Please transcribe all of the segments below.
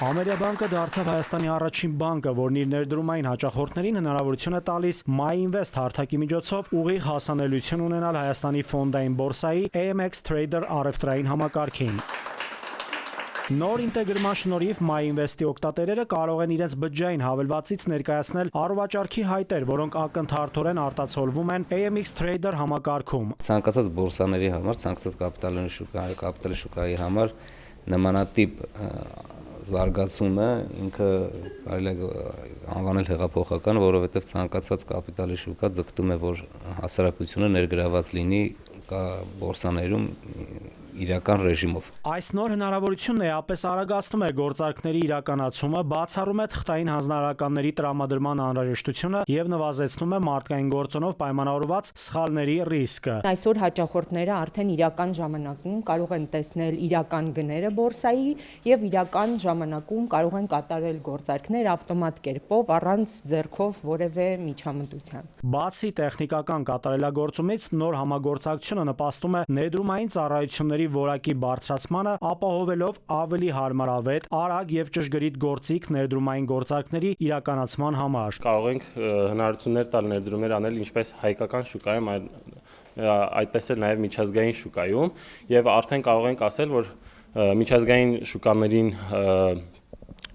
Ամերիաբանկը դարձավ Հայաստանի առաջին բանկը, որն իր ներդրումային հաճախորդներին հնարավորություն է տալիս MyInvest հարթակի միջոցով ուղիղ հասանելիություն ունենալ Հայաստանի ֆոնդային բորսայի AMX Trader առևտրային համակարգին։ Նոր ինտեգրման շնորհիվ MyInvest-ի օգտատերերը կարող են իրենց բջջային հավելվածից ներկայացնել առողջարքի հայտեր, որոնք ակնթարթորեն արտացոլվում են AMX Trader համակարգում։ Ցանկացած բորսաների համար, ցանկացած կապիտալի շուկայի համար նմանատիպ զարգացումը ինքը կարելի է անվանել հեղափոխական, որովհետև ցանկացած կապիտալի շուկա ձգտում է, որ հասարակությունը ներգրաված լինի բորսաներում իրական ռեժիմով։ Այս նոր հնարավորությունն էապես արագացնում է գործարքների իրականացումը, բացառում է թղթային հանձնարարականների տրամադրման անհրաժեշտությունը եւ նվազեցնում է մարդկային գործոնով պայմանավորված սխալների ռիսկը։ Այսօր հաճախորդները արդեն իրական ժամանակում կարող են տեսնել իրական գները բորսայի եւ իրական ժամանակում կարող են կատարել գործարքներ ավտոմատ կերպով առանց ձեռքով որևէ միջամտության։ Բացի տեխնիկական կատարելագործումից նոր համագործակցությունը նպաստում է ներդրումային ծառայությունների որակի բարձրացմանը, ապահովելով ավելի հարմարավետ, արագ եւ ճշգրիտ գործիք ներդրումային գործարքների իրականացման համար։ Կարող ենք հնարավորություններ տալ ներդրումներ անել ինչպես հայկական շուկայում, այդպես էլ նաեւ միջազգային շուկայում եւ արդեն կարող ենք ասել, որ միջազգային շուկաներին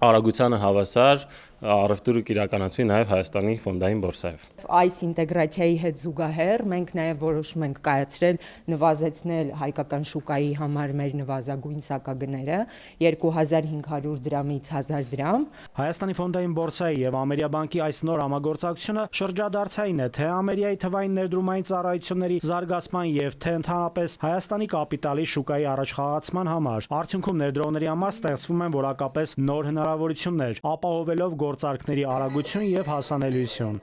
արագությանը հավասար առևտուրը կիրականացվի նաև Հայաստանի ֆոնդային բորսայով։ Այս ինտեգրացիայի հետ զուգահեռ մենք նաև որոշում ենք կայացրել նվազեցնել հայկական շուկայի համար մեր նվազագույն սակագները 2500 դրամից 1000 դրամ։ Հայաստանի ֆոնդային բորսայի եւ Ամերիաբանկի այս նոր համագործակցությունը շրջադարձային է թե Ամերիկայի թվային ներդրումային ծառայությունների զարգացման եւ թե ընդհանրապես Հայաստանի կապիտալի շուկայի առաջխաղացման համար։ Արդյունքում ներդրողների համար ստեղծվում են որակապես նոր հնարավորություններ, ապահովելով գործարքների արագություն եւ հասանելիություն։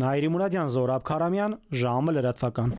Նաիրի Մուրադյան, Զորաբ Քարամյան, ժամը լրատվական։